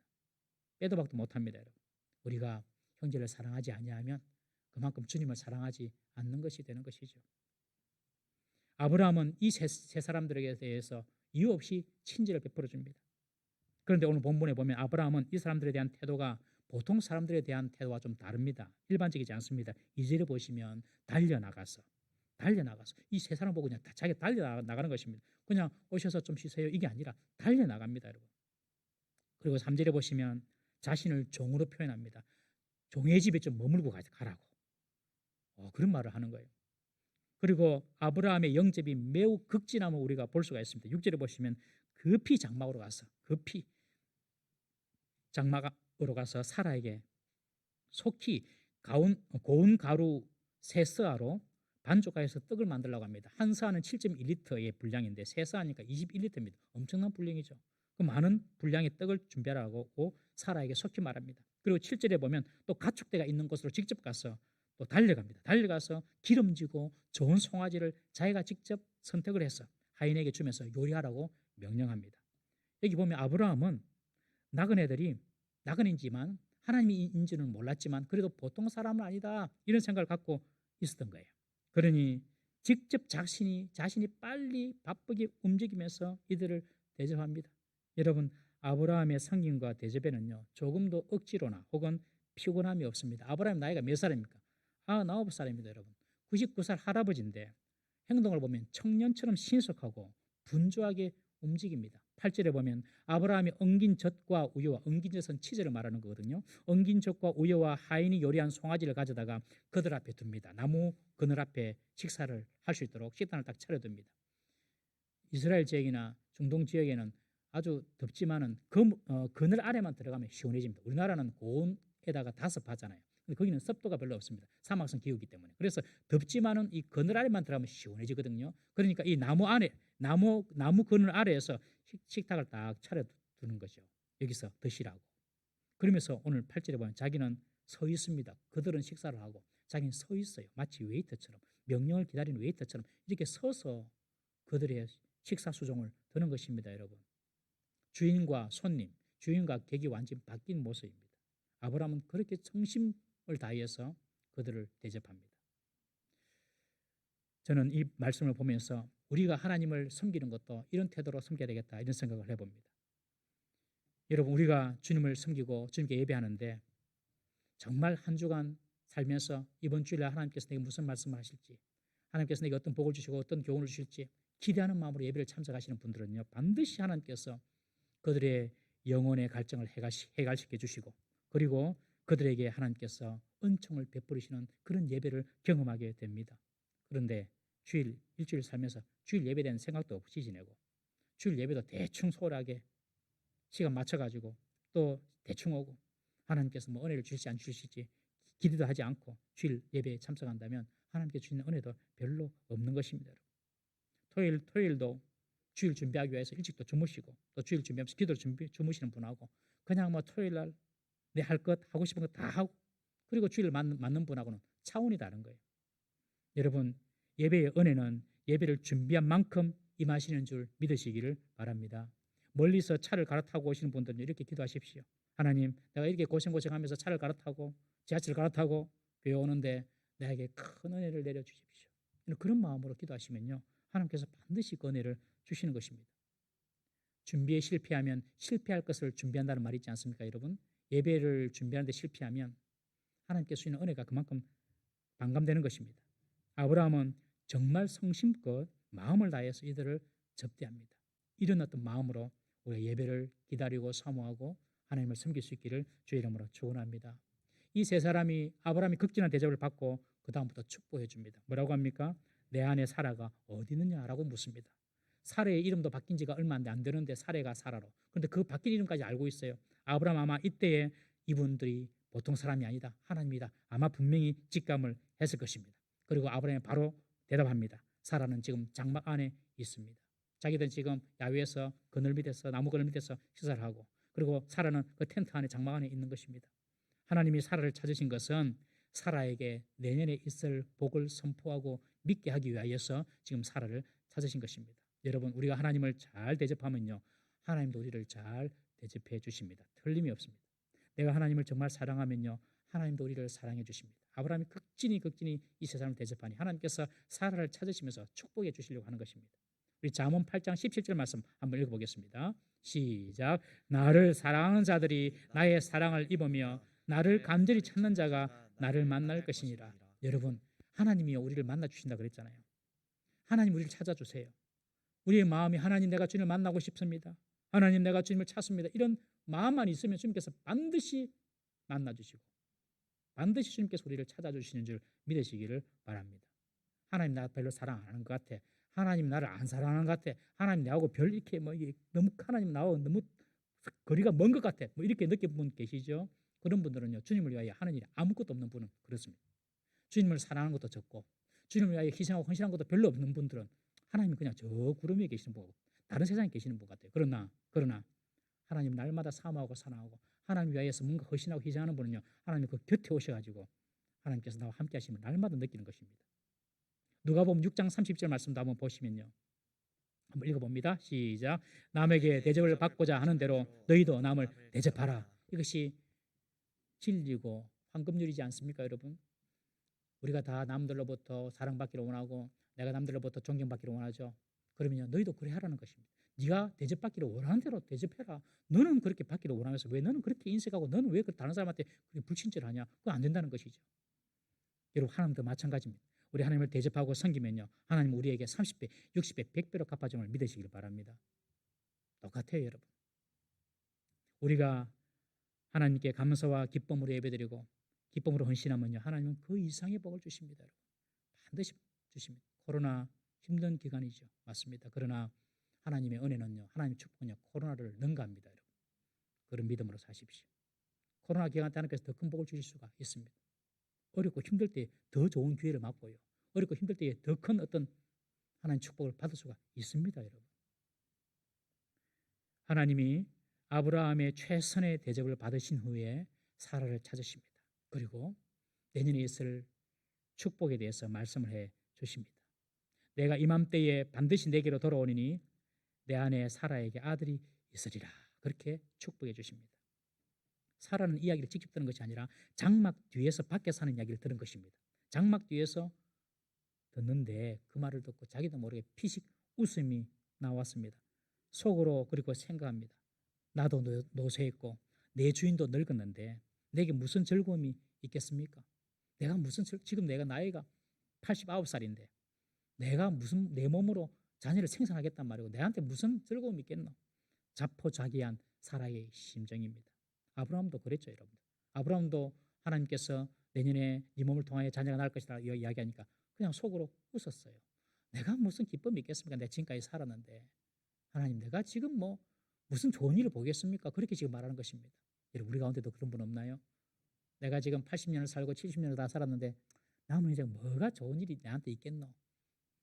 빼도 박도 못합니다. 여러분. 우리가 형제를 사랑하지 아니하면 그만큼 주님을 사랑하지 않는 것이 되는 것이죠. 아브라함은 이 세 사람들에게 대해서 이유 없이 친절을 베풀어 줍니다. 그런데 오늘 본문에 보면 아브라함은 이 사람들에 대한 태도가 보통 사람들에 대한 태도와 좀 다릅니다. 일반적이지 않습니다. 2절에 보시면 달려나가서 이 세 사람 보고 그냥 자기 달려나가는 것입니다. 그냥 오셔서 좀 쉬세요 이게 아니라 달려나갑니다, 여러분. 그리고 3절에 보시면 자신을 종으로 표현합니다. 종의 집에 좀 머물고 가라고 그런 말을 하는 거예요. 그리고 아브라함의 영접이 매우 극진함을 우리가 볼 수가 있습니다. 6절에 보시면 급히 장막으로 가서 급히 장막으로 가서 사라에게 속히 고운 가루 세 서아로 반죽하여서 떡을 만들려고 합니다. 한 서아는 7.1리터의 분량인데 세 서아니까 21리터입니다. 엄청난 분량이죠. 그 많은 분량의 떡을 준비하라고 사라에게 속히 말합니다. 그리고 7절에 보면 또 가축대가 있는 곳으로 직접 가서 또 달려갑니다. 달려가서 기름지고 좋은 송아지를 자기가 직접 선택을 해서 하인에게 주면서 요리하라고 명령합니다. 여기 보면 아브라함은 나그네지만 하나님인지는 몰랐지만 그래도 보통 사람은 아니다 이런 생각을 갖고 있었던 거예요. 그러니 직접 자신이 빨리 바쁘게 움직이면서 이들을 대접합니다. 여러분, 아브라함의 섬김과 대접에는요 조금도 억지로나 혹은 피곤함이 없습니다. 아브라함 나이가 몇 살입니까? 99살입니다. 여러분, 99살 할아버지인데 행동을 보면 청년처럼 신속하고 분주하게 움직입니다. 8절에 보면 아브라함이 엉긴 젖과 우유와, 엉긴 젖은 치즈를 말하는 거거든요. 엉긴 젖과 우유와 하인이 요리한 송아지를 가져다가 그들 앞에 둡니다. 나무 그늘 앞에 식사를 할 수 있도록 식단을 딱 차려둡니다. 이스라엘 지역이나 중동 지역에는 아주 덥지만은 그늘 아래만 들어가면 시원해집니다. 우리나라는 고온에다가 다습하잖아요. 근데 거기는 습도가 별로 없습니다. 사막성 기후이기 때문에. 그래서 덥지만은 이 그늘 아래만 들어가면 시원해지거든요. 그러니까 이 나무 그늘 아래에서 식탁을 딱 차려두는 거죠. 여기서 드시라고. 그러면서 오늘 8절에 보면 자기는 서 있습니다. 그들은 식사를 하고 자기는 서 있어요. 마치 웨이터처럼, 명령을 기다리는 웨이터처럼 이렇게 서서 그들의 식사 수종을 드는 것입니다. 여러분, 주인과 손님, 주인과 객이 완전히 바뀐 모습입니다. 아브라함은 그렇게 정심을 다해서 그들을 대접합니다. 저는 이 말씀을 보면서 우리가 하나님을 섬기는 것도 이런 태도로 섬겨야 되겠다 이런 생각을 해봅니다. 여러분, 우리가 주님을 섬기고 주님께 예배하는데 정말 한 주간 살면서 이번 주일에 하나님께서 내게 무슨 말씀을 하실지, 하나님께서 내게 어떤 복을 주시고 어떤 교훈을 주실지 기대하는 마음으로 예배를 참석하시는 분들은요 반드시 하나님께서 그들의 영혼의 갈증을 해갈시켜 주시고 그리고 그들에게 하나님께서 은총을 베풀으시는 그런 예배를 경험하게 됩니다. 그런데 일주일 살면서 주일 예배에 대한 생각도 없이 지내고 주일 예배도 대충 소홀하게 시간 맞춰가지고 또 대충 오고 하나님께서 뭐 은혜를 주실지 안 주실지 기대도 하지 않고 주일 예배에 참석한다면 하나님께 주시는 은혜도 별로 없는 것입니다. 토요일도 주일 준비하기 위해서 일찍 또 주무시고 또 주일 준비하면서 기도를 주무시는 분하고 그냥 뭐 토요일 날 내 할 것 하고 싶은 거 다 하고 그리고 주일 맞는 분하고는 차원이 다른 거예요. 여러분, 예배의 은혜는 예배를 준비한 만큼 임하시는 줄 믿으시기를 바랍니다. 멀리서 차를 갈아타고 오시는 분들은 이렇게 기도하십시오. 하나님, 내가 이렇게 고생하면서 차를 갈아타고 지하철을 갈아타고 교회 오는데 나에게 큰 은혜를 내려주십시오. 그런 마음으로 기도하시면요 하나님께서 반드시 그 은혜를 주시는 것입니다. 준비에 실패하면 실패할 것을 준비한다는 말이 있지 않습니까, 여러분? 예배를 준비하는데 실패하면 하나님께서 주시는 은혜가 그만큼 반감되는 것입니다. 아브라함은 정말 성심껏 마음을 다해서 이들을 접대합니다. 이런 어떤 마음으로 우리가 예배를 기다리고 사모하고 하나님을 섬길 수 있기를 주의 이름으로 축원합니다. 이 세 사람이 아브라함이 극진한 대접을 받고 그 다음부터 축복해 줍니다. 뭐라고 합니까? 내 아내 사라가 어디 있느냐라고 묻습니다. 사라의 이름도 바뀐 지가 얼마 안 되는데 사라가 사라로. 그런데 그 바뀐 이름까지 알고 있어요. 아브라함 아마 이때에 이분들이 보통 사람이 아니다, 하나님이다, 아마 분명히 직감을 했을 것입니다. 그리고 아브라함이 바로 대답합니다. 사라는 지금 장막 안에 있습니다. 자기들은 지금 야외에서 그늘 밑에서 나무 그늘 밑에서 식사를 하고 그리고 사라는 그 텐트 안에 장막 안에 있는 것입니다. 하나님이 사라를 찾으신 것은 사라에게 내년에 있을 복을 선포하고 믿게 하기 위하여서 지금 사라를 찾으신 것입니다. 여러분, 우리가 하나님을 잘 대접하면요 하나님도 우리를 잘 대접해 주십니다. 틀림이 없습니다. 내가 하나님을 정말 사랑하면요 하나님도 우리를 사랑해 주십니다. 아브라함이 극진히 이 세상을 대접하니 하나님께서 사라를 찾으시면서 축복해 주시려고 하는 것입니다. 우리 잠언 8장 17절 말씀 한번 읽어보겠습니다. 시작. 나를 사랑하는 자들이 나의 사랑을 입으며 나를 간절히 찾는 자가 나를 만날 것이니라. 여러분, 하나님이요 우리를 만나 주신다 그랬잖아요. 하나님 우리를 찾아주세요. 우리의 마음이 하나님 내가 주님을 만나고 싶습니다. 하나님 내가 주님을 찾습니다. 이런 마음만 있으면 주님께서 반드시 만나주시고 반드시 주님께서 우리를 찾아주시는 줄 믿으시기를 바랍니다. 하나님 나 별로 사랑 안 하는 것 같아. 하나님 나를 안 사랑하는 것 같아. 하나님 나하고 별 이렇게 뭐 너무 하나님 나하고 너무 거리가 먼 것 같아. 뭐 이렇게 느낀 분 계시죠? 그런 분들은요, 주님을 위하여 하는 일이 아무것도 없는 분은 그렇습니다. 주님을 사랑하는 것도 적고 주님을 위하여 희생하고 헌신한 것도 별로 없는 분들은 하나님이 그냥 저 구름 위에 계시는 분, 다른 세상에 계시는 분 같아요. 그러나 하나님 날마다 사모하고 사랑하고 하나님 위하여서 뭔가 헌신하고 희생하는 분은요, 하나님이 그 곁에 오셔가지고 하나님께서 나와 함께 하시면 날마다 느끼는 것입니다. 누가복음 6장 30절 말씀도 한번 보시면요, 한번 읽어봅니다. 시작. 남에게 대접을 받고자 하는 대로 너희도 남을 대접하라. 이것이 진리고 황금률이지 않습니까, 여러분? 우리가 다 남들로부터 사랑받기를 원하고 내가 남들로부터 존경받기를 원하죠. 그러면요, 너희도 그래 하라는 것입니다. 네가 대접받기를 원하는 대로 대접해라. 너는 그렇게 받기를 원하면서 왜 너는 그렇게 인색하고 너는 왜 다른 사람한테 그렇게 불친절하냐? 그거 안 된다는 것이죠. 여러분, 하나님도 마찬가지입니다. 우리 하나님을 대접하고 섬기면요, 하나님 우리에게 30배, 60배, 100배로 갚아줌을 믿으시길 바랍니다. 똑같아요, 여러분. 우리가 하나님께 감사와 기쁨으로 예배드리고 기쁨으로 헌신하면요, 하나님은 그 이상의 복을 주십니다. 여러분. 반드시 주십니다. 코로나 힘든 기간이죠. 맞습니다. 그러나 하나님의 은혜는요, 하나님의 축복은요, 코로나를 능가합니다. 여러분. 그런 믿음으로 사십시오. 코로나 기간 때 하나님께서 더 큰 복을 주실 수가 있습니다. 어렵고 힘들 때 더 좋은 기회를 맛보요. 어렵고 힘들 때에 더 큰 어떤 하나님 축복을 받을 수가 있습니다, 여러분. 하나님이 아브라함의 최선의 대접을 받으신 후에 사라를 찾으십니다. 그리고 내년에 있을 축복에 대해서 말씀을 해 주십니다. 내가 이맘때에 반드시 내게로 돌아오니 내 아내 사라에게 아들이 있으리라. 그렇게 축복해 주십니다. 사라는 이야기를 직접 들은 것이 아니라 장막 뒤에서 밖에서 하는 이야기를 들은 것입니다. 장막 뒤에서 듣는데 그 말을 듣고 자기도 모르게 피식 웃음이 나왔습니다. 속으로 그리고 생각합니다. 나도 노쇠했고 내 주인도 늙었는데 내게 무슨 즐거움이 있겠습니까? 지금 내가 나이가 89살인데 내가 무슨 내 몸으로 자녀를 생산하겠단 말이고 내한테 무슨 즐거움이 있겠노? 자포자기한 사라의 심정입니다. 아브라함도 그랬죠, 여러분. 아브라함도 하나님께서 내년에 네 몸을 통하여 자녀가 낳을 것이다 이야기하니까 그냥 속으로 웃었어요. 내가 무슨 기쁨이 있겠습니까? 내가 지금까지 살았는데 하나님, 내가 지금 뭐 무슨 좋은 일을 보겠습니까? 그렇게 지금 말하는 것입니다. 여러분, 우리 가운데도 그런 분 없나요? 내가 지금 80년을 살고 70년을 다 살았는데 남은 이제 뭐가 좋은 일이 내한테 있겠노?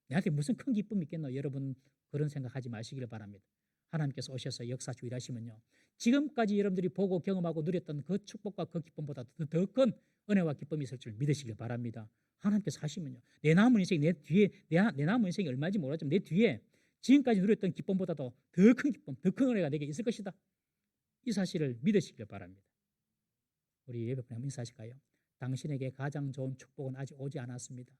내한테 무슨 큰 기쁨이 있겠노? 여러분, 그런 생각하지 마시기를 바랍니다. 하나님께서 오셔서 역사주 일하시면요, 지금까지 여러분들이 보고 경험하고 누렸던 그 축복과 그 기쁨보다 더 큰 은혜와 기쁨이 있을 줄 믿으시길 바랍니다. 하나님께서 하시면요, 내 남은 인생이 내 뒤에 내 남은 인생이 얼마인지 모르지만 내 뒤에 지금까지 누렸던 기쁨보다도 더 큰 기쁨, 더 큰 은혜가 내게 있을 것이다. 이 사실을 믿으시길 바랍니다. 우리 예배분에 한번 인사하실까요? 당신에게 가장 좋은 축복은 아직 오지 않았습니다.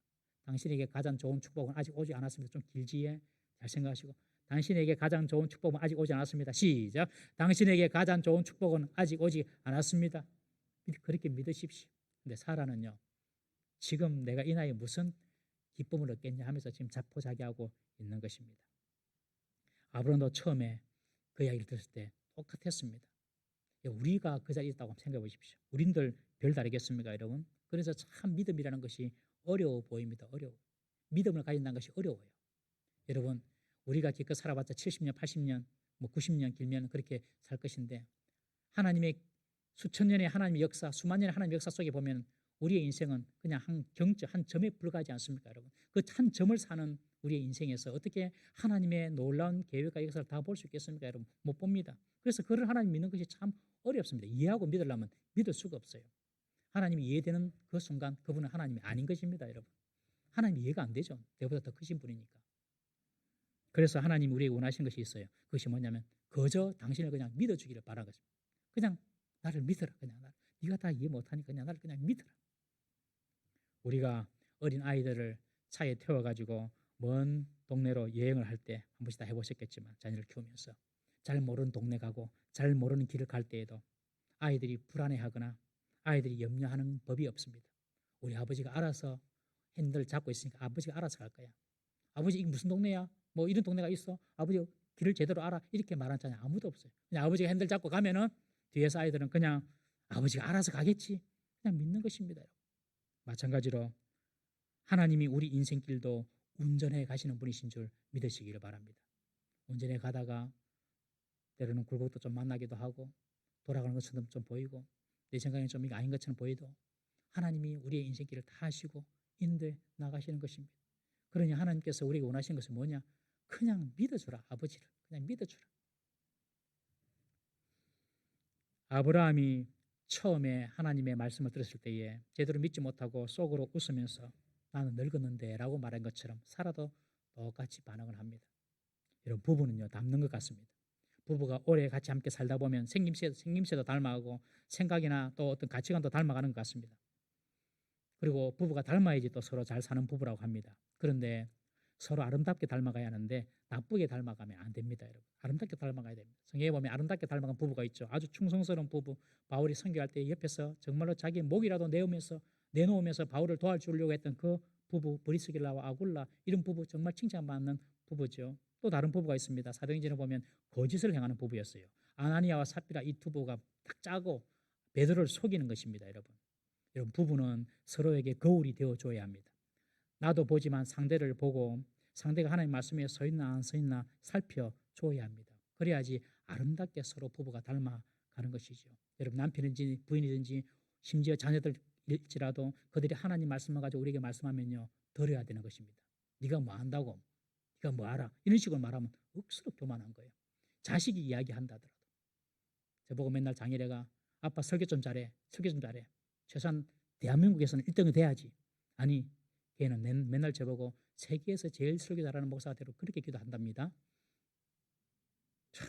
당신에게 가장 좋은 축복은 아직 오지 않았습니다. 좀 길지에 잘 생각하시고, 당신에게 가장 좋은 축복은 아직 오지 않았습니다. 시작. 당신에게 가장 좋은 축복은 아직 오지 않았습니다. 그렇게 믿으십시오. 근데 사라는요, 지금 내가 이 나이에 무슨 기쁨을 얻겠냐 하면서 지금 자포자기하고 있는 것입니다. 아브라함도 처음에 그 이야기를 들었을 때 똑같았습니다. 우리가 그 자리에 있다고 생각해 보십시오. 우린들 별 다르겠습니까, 여러분? 그래서 참 믿음이라는 것이 어려워 보입니다. 어려워. 믿음을 가진다는 것이 어려워요. 여러분, 우리가 기껏 살아봤자 70년, 80년, 뭐 90년 길면 그렇게 살 것인데 하나님의 수천 년의 하나님의 역사, 수만 년의 하나님의 역사 속에 보면 우리의 인생은 그냥 한 점에 불과하지 않습니까, 여러분? 그 한 점을 사는 우리의 인생에서 어떻게 하나님의 놀라운 계획과 역사를 다 볼 수 있겠습니까, 여러분? 못 봅니다. 그래서 그를 하나님 믿는 것이 참 어렵습니다. 이해하고 믿으려면 믿을 수가 없어요. 하나님이 이해되는 그 순간 그분은 하나님이 아닌 것입니다, 여러분. 하나님이 이해가 안 되죠. 내보다 더 크신 분이니까. 그래서 하나님이 우리에게 원하시는 것이 있어요. 그것이 뭐냐면 그저 당신을 그냥 믿어주기를 바라는 것입니다. 그냥 나를 믿어라. 그냥 네가 다 이해 못하니까 그냥 나를 그냥 믿어라. 우리가 어린 아이들을 차에 태워가지고 먼 동네로 여행을 할 때 한 번씩 다 해보셨겠지만 자녀를 키우면서 잘 모르는 동네 가고 잘 모르는 길을 갈 때에도 아이들이 불안해하거나 아이들이 염려하는 법이 없습니다. 우리 아버지가 알아서 핸들 잡고 있으니까 아버지가 알아서 갈 거야. 아버지 이게 무슨 동네야? 뭐 이런 동네가 있어? 아버지 길을 제대로 알아? 이렇게 말하는 자는 아무도 없어요. 그냥 아버지가 핸들 잡고 가면은 뒤에서 아이들은 그냥 아버지가 알아서 가겠지. 그냥 믿는 것입니다. 마찬가지로 하나님이 우리 때로는 굴곡도 좀 만나기도 하고 돌아가는 것처럼 좀 보이고 내 생각에는 좀 이게 아닌 것처럼 보이도 하나님이 우리의 인생길을 다 하시고 인도해 나가시는 것입니다. 그러니 하나님께서 우리에게 원하시는 것은 뭐냐? 그냥 믿어주라. 아버지를 그냥 믿어주라. 아브라함이 처음에 하나님의 말씀을 들었을 때에 제대로 믿지 못하고 속으로 웃으면서 나는 늙었는데 라고 말한 것처럼 사라도 똑같이 반응을 합니다. 여러분 부부는요 닮는 것 같습니다. 부부가 오래 같이 함께 살다 보면 생김새도 닮아가고 생각이나 또 어떤 가치관도 닮아가는 것 같습니다. 그리고 부부가 닮아야지 또 서로 잘 사는 부부라고 합니다. 그런데 서로 아름답게 닮아가야 하는데 나쁘게 닮아가면 안 됩니다. 여러분 아름답게 닮아가야 됩니다. 성경에 보면 아름답게 닮아간 부부가 있죠. 아주 충성스러운 부부. 바울이 선교할 때 옆에서 정말로 자기 목이라도 내놓으면서 바울을 도와주려고 했던 그 부부 브리스길라와 아굴라 이런 부부 정말 칭찬받는 부부죠. 또 다른 부부가 있습니다. 사도행전에 보면 거짓을 행하는 부부였어요. 아나니아와 삽비라 이 두 부부가 딱 짜고 베드로를 속이는 것입니다. 여러분 부부는 서로에게 거울이 되어줘야 합니다. 나도 보지만 상대를 보고 상대가 하나님 말씀에 서 있나 안 서 있나 살펴줘야 합니다. 그래야지 아름답게 서로 부부가 닮아가는 것이죠. 여러분 남편이든지 부인이든지 심지어 자녀들일지라도 그들이 하나님 말씀을 가지고 우리에게 말씀하면요 들어야 되는 것입니다. 네가 뭐 안다고 네가 뭐 알아 이런 식으로 말하면 억수로 교만한 거예요. 자식이 이야기한다더라도 저보고 맨날 장일애가 아빠 설교 좀 잘해 최소한 대한민국에서는 1등이 돼야지. 아니 걔는 맨날 저보고 세계에서 제일 설교 잘하는 목사가 되도록 그렇게 기도한답니다. 참,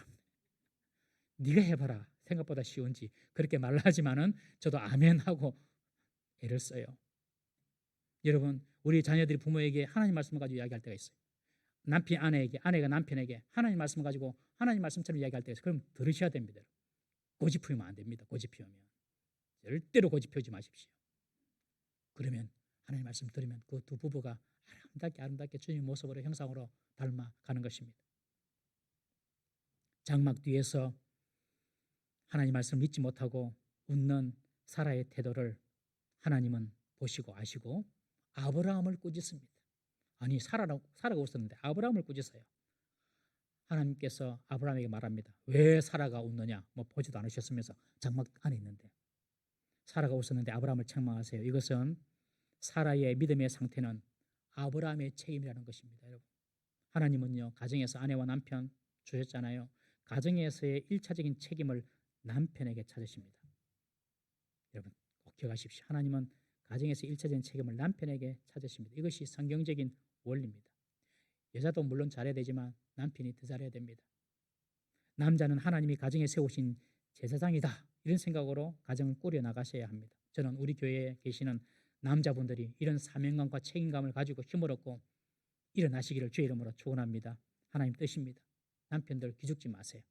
네가 해봐라. 생각보다 쉬운지 그렇게 말을 하지만은 저도 아멘하고 애를 써요. 여러분 우리 자녀들이 부모에게 하나님 말씀을 가지고 이야기할 때가 있어요. 남편이 아내에게 아내가 남편에게 하나님 말씀을 가지고 하나님 말씀처럼 이야기할 때가 있어요. 그럼 들으셔야 됩니다. 고집 피우면 안 됩니다. 고집 피우면 절대로 고집 피우지 마십시오. 그러면 하나님 말씀 들으면 그 두 부부가 아름답게 주님의 모습으로 형상으로 닮아가는 것입니다. 장막 뒤에서 하나님 말씀 믿지 못하고 웃는 사라의 태도를 하나님은 보시고 아시고 아브라함을 꾸짖습니다. 아니 사라가 웃었는데 아브라함을 꾸짖어요. 하나님께서 아브라함에게 말합니다. 왜 사라가 웃느냐? 뭐 보지도 않으셨으면서 장막 안에 있는데 사라가 웃었는데 아브라함을 책망하세요. 이것은 사라의 믿음의 상태는 아브라함의 책임이라는 것입니다. 여러분 하나님은요 가정에서 아내와 남편 주셨잖아요. 가정에서의 1차적인 책임을 남편에게 찾으십니다. 여러분 꼭 기억하십시오. 하나님은 가정에서 1차적인 책임을 남편에게 찾으십니다. 이것이 성경적인 원리입니다. 여자도 물론 잘해야 되지만 남편이 더 잘해야 됩니다. 남자는 하나님이 가정에 세우신 제사장이다 이런 생각으로 가정을 꾸려 나가셔야 합니다. 저는 우리 교회에 계시는 남자분들이 이런 사명감과 책임감을 가지고 힘을 얻고 일어나시기를 주의 이름으로 축원합니다. 하나님 뜻입니다. 남편들 기죽지 마세요.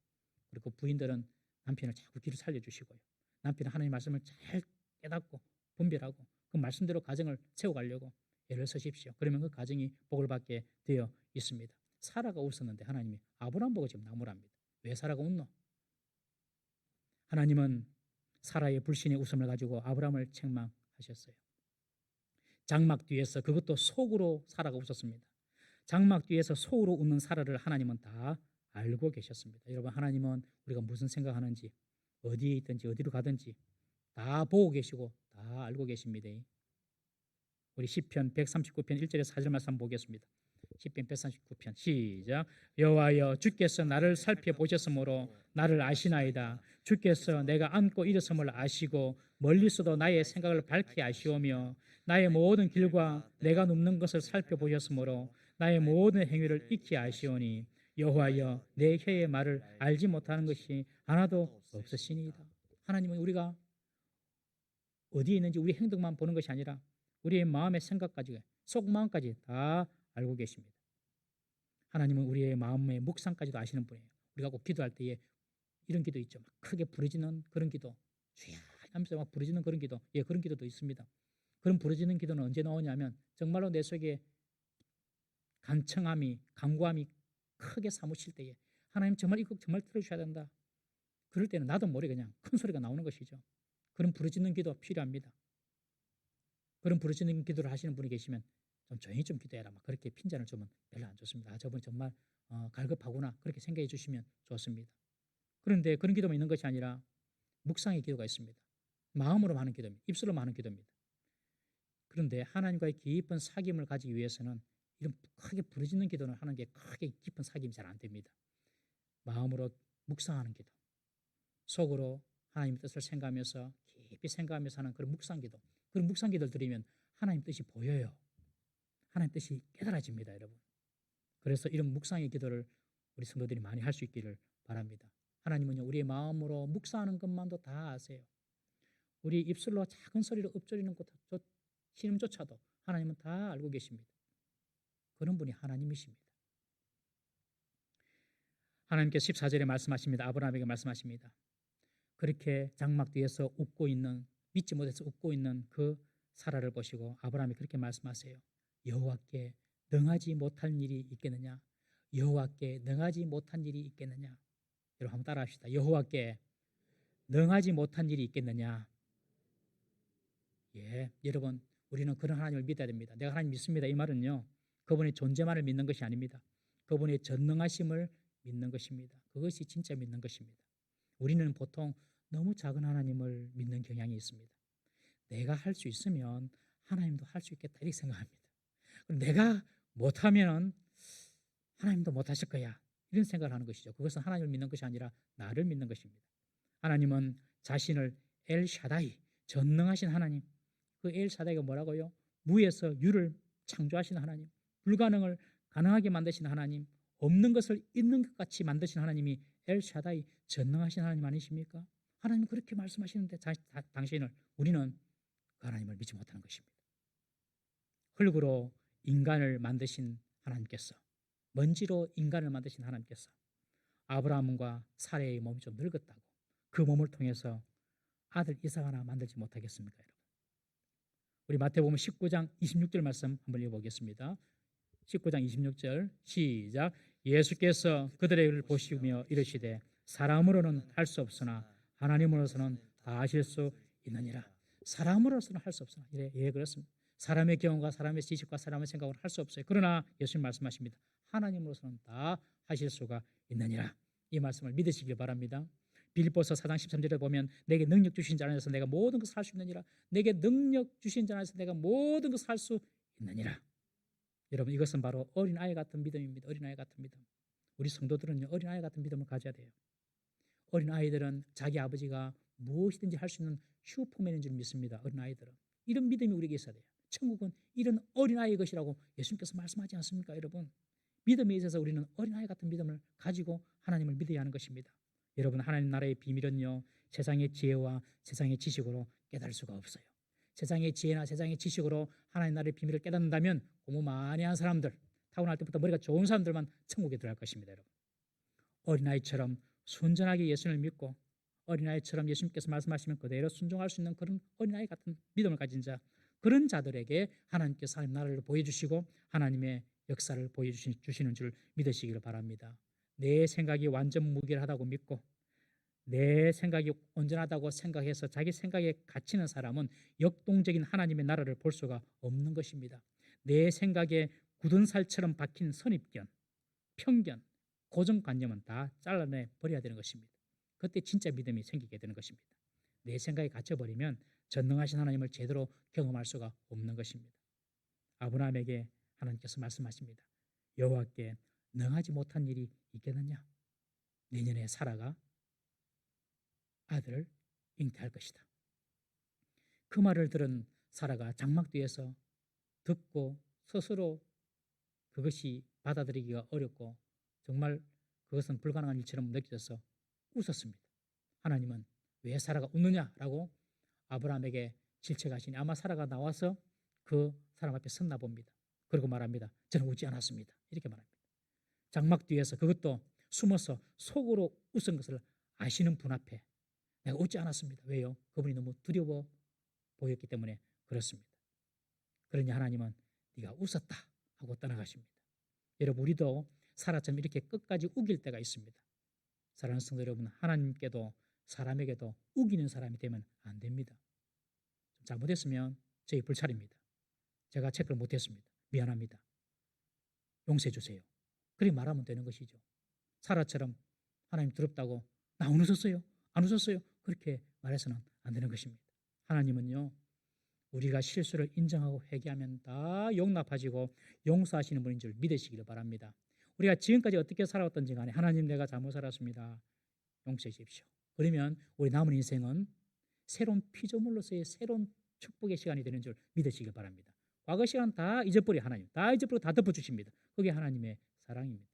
그리고 부인들은 남편을 자꾸 뒤로 살려주시고요. 남편은 하나님 말씀을 잘 깨닫고 분별하고 그 말씀대로 가정을 세워가려고 애를 쓰십시오. 그러면 그 가정이 복을 받게 되어 있습니다. 사라가 웃었는데 하나님이 아브라함 보고 지금 나무랍니다. 왜 사라가 웃노? 하나님은 사라의 불신의 웃음을 가지고 아브라함을 책망하셨어요. 장막 뒤에서 그것도 속으로 사라가 웃었습니다. 장막 뒤에서 속으로 웃는 사라를 하나님은 다 알고 계셨습니다. 여러분 하나님은 우리가 무슨 생각하는지 어디에 있든지 어디로 가든지 다 보고 계시고 다 알고 계십니다. 우리 시편 139편 1절에서 4절 말씀 한번 보겠습니다. 시편 139편 시작. 여호와여 주께서 나를 살펴보셨으므로 나를 아시나이다. 주께서 내가 앉고 일어섬을 아시고 멀리서도 나의 생각을 밝히 아시오며 나의 모든 길과 내가 눕는 것을 살펴보셨으므로 나의 모든 행위를 익히 아시오니 여호와여 내 혀의 말을 알지 못하는 것이 하나도 없으시니이다. 하나님은 우리가 어디에 있는지 우리 행동만 보는 것이 아니라 우리의 마음의 생각까지 속마음까지 다 알고 계십니다. 하나님은 우리의 마음의 묵상까지도 아시는 분이에요. 우리가 꼭 기도할 때에 이런 기도 있죠. 막 크게 부르짖는 그런 기도, 주야 하면서 막 부르짖는 그런 기도, 그런 기도도 있습니다. 그런 부르짖는 기도는 언제 나오냐면 정말로 내 속에 간청함이, 간구함이 크게 사무칠 때에 하나님 정말 이거 정말 들어주셔야 된다. 그럴 때는 나도 모르게 그냥 큰 소리가 나오는 것이죠. 그런 부르짖는 기도 필요합니다. 그런 부르짖는 기도를 하시는 분이 계시면 좀 조용히 좀 기도해라. 막 그렇게 핀잔을 주면 별로 안 좋습니다. 저분 정말 갈급하구나 그렇게 생각해 주시면 좋습니다. 그런데 그런 기도만 있는 것이 아니라 묵상의 기도가 있습니다. 마음으로 하는 기도입니다. 입술로 하는 기도입니다. 그런데 하나님과의 깊은 사귐을 가지기 위해서는 이런 크게 부르짖는 기도는 하는 게 크게 깊은 사귐이 잘 안 됩니다. 마음으로 묵상하는 기도, 속으로 하나님 뜻을 생각하면서 깊이 생각하면서 하는 그런 묵상 기도, 그런 묵상 기도를 드리면 하나님 뜻이 보여요. 하나님 뜻이 깨달아집니다, 여러분. 그래서 이런 묵상의 기도를 우리 성도들이 많이 할 수 있기를 바랍니다. 하나님은요, 우리의 마음으로 묵상하는 것만도 다 아세요. 우리 입술로 작은 소리로 읊조리는 것 신음조차도 하나님은 다 알고 계십니다. 그런 분이 하나님이십니다. 하나님께서 14절에 말씀하십니다. 아브라함에게 말씀하십니다. 그렇게 장막 뒤에서 웃고 있는, 믿지 못해서 웃고 있는 그 사라를 보시고 아브라함이 그렇게 말씀하세요. 여호와께 능하지 못할 일이 있겠느냐? 여호와께 능하지 못한 일이 있겠느냐? 여러분 한번 따라합시다. 여호와께 능하지 못한 일이 있겠느냐? 예, 여러분 우리는 그런 하나님을 믿어야 됩니다. 내가 하나님 믿습니다. 이 말은요, 그분의 존재만을 믿는 것이 아닙니다. 그분의 전능하심을 믿는 것입니다. 그것이 진짜 믿는 것입니다. 우리는 보통 너무 작은 하나님을 믿는 경향이 있습니다. 내가 할 수 있으면 하나님도 할 수 있겠다 이렇게 생각합니다. 그럼 내가 못하면 하나님도 못하실 거야 이런 생각을 하는 것이죠. 그것은 하나님을 믿는 것이 아니라 나를 믿는 것입니다. 하나님은 자신을 엘샤다이, 전능하신 하나님, 그 엘샤다이가 뭐라고요? 무에서 유를 창조하신 하나님, 불가능을 가능하게 만드신 하나님, 없는 것을 있는 것 같이 만드신 하나님이 엘샤다이, 전능하신 하나님 아니십니까? 하나님은 그렇게 말씀하시는데 당신을, 우리는 그 하나님을 믿지 못하는 것입니다. 흙으로 인간을 만드신 하나님께서, 먼지로 인간을 만드신 하나님께서 아브라함과 사레의 몸이 좀 늙었다고 그 몸을 통해서 아들 이삭 하나 만들지 못하겠습니까, 여러분? 우리 마태복음 19장 26절 말씀 한번 읽어보겠습니다. 19장 26절 시작. 예수께서 그들을 보시며 이르시되 사람으로는 할 수 없으나 하나님으로서는 다 하실 수 있느니라. 사람으로서는 할 수 없으나, 예, 그렇습니다. 사람의 경험과 사람의 지식과 사람의 생각으로 할 수 없어요. 그러나 예수님 말씀하십니다. 하나님으로서는 다 하실 수가 있느니라. 이 말씀을 믿으시길 바랍니다. 빌립보서 4장 13절에 보면 내게 능력 주신 자 안에서 내가 모든 것을 할 수 있느니라. 내게 능력 주신 자 안에서 내가 모든 것을 할 수 있느니라. 여러분, 이것은 바로 어린아이 같은 믿음입니다. 어린아이 같은 믿음. 우리 성도들은요, 어린아이 같은 믿음을 가져야 돼요. 어린아이들은 자기 아버지가 무엇이든지 할 수 있는 슈퍼맨인 줄 믿습니다. 어린아이들은. 이런 믿음이 우리에게 있어야 돼요. 천국은 이런 어린아이의 것이라고 예수님께서 말씀하지 않습니까, 여러분? 믿음에 있어서 우리는 어린아이 같은 믿음을 가지고 하나님을 믿어야 하는 것입니다. 여러분, 하나님 나라의 비밀은요, 세상의 지혜와 세상의 지식으로 깨달을 수가 없어요. 세상의 지혜나 세상의 지식으로 하나님 나라의 비밀을 깨닫는다면 공부 많이 한 사람들, 타고날 때부터 머리가 좋은 사람들만 천국에 들어갈 것입니다, 여러분. 어린아이처럼 순전하게 예수님을 믿고 어린아이처럼 예수님께서 말씀하시면 그대로 순종할 수 있는 그런 어린아이 같은 믿음을 가진 자, 그런 자들에게 하나님께서 하나님 나라를 보여주시고 하나님의 역사를 보여주시는 줄 믿으시기를 바랍니다. 내 생각이 완전 무결하다고 믿고 내 생각이 온전하다고 생각해서 자기 생각에 갇히는 사람은 역동적인 하나님의 나라를 볼 수가 없는 것입니다. 내 생각에 굳은 살처럼 박힌 선입견, 편견, 고정관념은 다 잘라내 버려야 되는 것입니다. 그때 진짜 믿음이 생기게 되는 것입니다. 내 생각에 갇혀버리면 전능하신 하나님을 제대로 경험할 수가 없는 것입니다. 아브라함에게 하나님께서 말씀하십니다. 여호와께 능하지 못한 일이 있겠느냐? 내년에 사라가 아들을 잉태할 것이다. 그 말을 들은 사라가 장막 뒤에서 듣고 스스로 그것이 받아들이기가 어렵고 정말 그것은 불가능한 일처럼 느껴져서 웃었습니다. 하나님은 왜 사라가 웃느냐라고 아브라함에게 질책하시니 아마 사라가 나와서 그 사람 앞에 섰나 봅니다. 그리고 말합니다. 저는 웃지 않았습니다. 이렇게 말합니다. 장막 뒤에서 그것도 숨어서 속으로 웃은 것을 아시는 분 앞에 내가 웃지 않았습니다. 왜요? 그분이 너무 두려워 보였기 때문에 그렇습니다. 그러니 하나님은 네가 웃었다 하고 떠나가십니다. 여러분, 우리도 사라처럼 이렇게 끝까지 우길 때가 있습니다. 사랑하는 성도 여러분, 하나님께도 사람에게도 우기는 사람이 되면 안 됩니다. 잘못했으면 저희 불찰입니다. 제가 체크를 못했습니다. 미안합니다. 용서해 주세요. 그렇게 말하면 되는 것이죠. 사라처럼 하나님 두렵다고 나 안 웃었어요. 안 웃었어요. 그렇게 말해서는 안 되는 것입니다. 하나님은요, 우리가 실수를 인정하고 회개하면 다 용납하시고 용서하시는 분인 줄 믿으시기를 바랍니다. 우리가 지금까지 어떻게 살아왔던지 간에 하나님 내가 잘못 살았습니다. 용서해 주십시오. 그러면 우리 남은 인생은 새로운 피조물로서의 새로운 축복의 시간이 되는 줄 믿으시길 바랍니다. 과거 시간 다 잊어버려 하나님. 다 잊어버리고 다 덮어주십니다. 그게 하나님의 사랑입니다.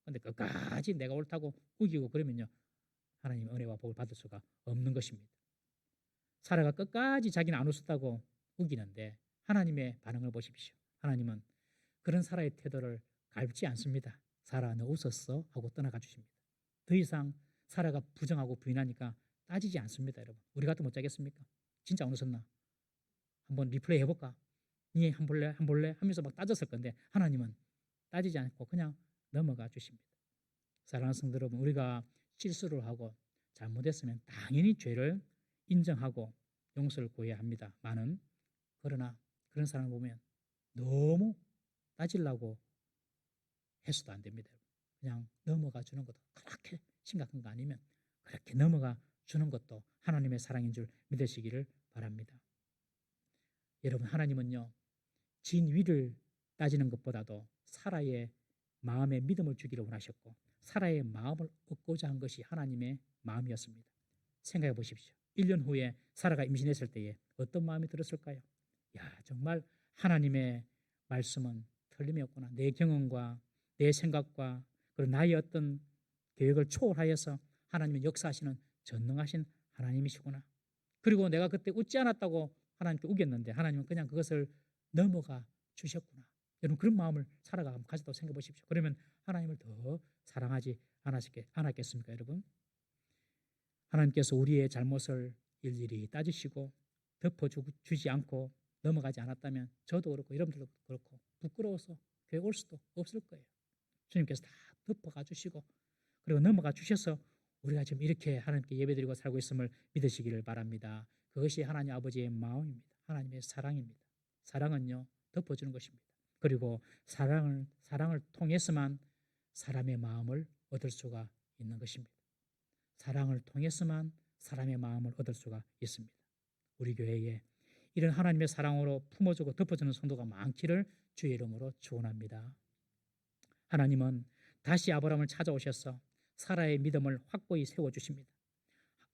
그런데 끝까지 내가 옳다고 우기고 그러면요, 하나님의 은혜와 복을 받을 수가 없는 것입니다. 사라가 끝까지 자기는 안 웃었다고 우기는데 하나님의 반응을 보십시오. 하나님은 그런 사라의 태도를 갈지 않습니다. 사라 너 웃었어? 하고 떠나가 주십니다. 더 이상 사라가 부정하고 부인하니까 따지지 않습니다. 여러분, 우리 같으면 어쩌겠습니까? 진짜 안 웃었나? 한번 리플레이 해볼까? 니 한 볼래? 한 볼래? 하면서 막 따졌을 건데 하나님은 따지지 않고 그냥 넘어가 주십니다. 사랑하는 성도 여러분, 우리가 실수를 하고 잘못했으면 당연히 죄를 인정하고 용서를 구해야 합니다. 그러나 그런 사람을 보면 너무 따지려고 해서도 안 됩니다. 그냥 넘어가 주는 것도 그렇게 심각한 거 아니면 그렇게 넘어가 주는 것도 하나님의 사랑인 줄 믿으시기를 바랍니다. 여러분, 하나님은요, 진 위를 따지는 것보다도 사라의 마음에 믿음을 주기를 원하셨고 사라의 마음을 얻고자 한 것이 하나님의 마음이었습니다. 생각해 보십시오. 1년 후에 사라가 임신했을 때에 어떤 마음이 들었을까요? 야, 정말 하나님의 말씀은 틀림이 없구나. 내 경험과 내 생각과 그리고 나의 어떤 계획을 초월하여서 하나님의 역사하시는 전능하신 하나님이시구나. 그리고 내가 그때 웃지 않았다고 하나님께 우겼는데 하나님은 그냥 그것을 넘어가 주셨구나. 여러분, 그런 마음을 사라가 가졌다고 생각해 보십시오. 그러면 하나님을 더 사랑하지 않았겠습니까, 여러분? 하나님께서 우리의 잘못을 일일이 따지시고 덮어주지 않고 넘어가지 않았다면 저도 그렇고 여러분들도 그렇고 부끄러워서 교회 올 수도 없을 거예요. 주님께서 다 덮어가 주시고 그리고 넘어가 주셔서 우리가 지금 이렇게 하나님께 예배드리고 살고 있음을 믿으시기를 바랍니다. 그것이 하나님 아버지의 마음입니다. 하나님의 사랑입니다. 사랑은요, 덮어주는 것입니다. 그리고 사랑을 통해서만 사람의 마음을 얻을 수가 있는 것입니다. 사랑을 통해서만 사람의 마음을 얻을 수가 있습니다. 우리 교회에 이런 하나님의 사랑으로 품어주고 덮어주는 성도가 많기를 주의 이름으로 축원합니다. 하나님은 다시 아브라함을 찾아오셔서 사라의 믿음을 확고히 세워주십니다.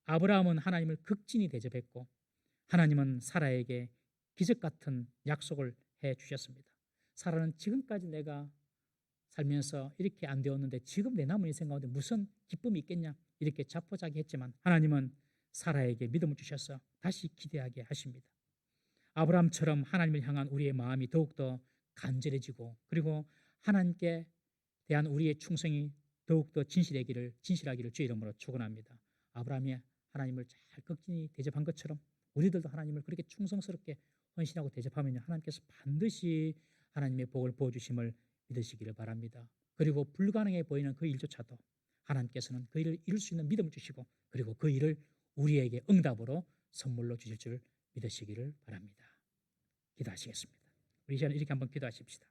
아브라함은 하나님을 극진히 대접했고 하나님은 사라에게 기적 같은 약속을 해주셨습니다. 사라는 지금까지 내가 살면서 이렇게 안 되었는데 지금 내 남은 인생 가운데 무슨 기쁨이 있겠냐 이렇게 자포자기했지만 하나님은 사라에게 믿음을 주셔서 다시 기대하게 하십니다. 아브라함처럼 하나님을 향한 우리의 마음이 더욱더 간절해지고 그리고 하나님께 대한 우리의 충성이 더욱더 진실하기를 주의 이름으로 축원합니다. 아브라함이 하나님을 잘 극진히 대접한 것처럼 우리들도 하나님을 그렇게 충성스럽게 헌신하고 대접하면 하나님께서 반드시 하나님의 복을 부어주심을 믿으시기를 바랍니다. 그리고 불가능해 보이는 그 일조차도 하나님께서는 그 일을 이룰 수 있는 믿음을 주시고 그리고 그 일을 우리에게 응답으로 선물로 주실 줄 믿으시기를 바랍니다. 기도하시겠습니다. 우리 시간에 이렇게 한번 기도하십시다.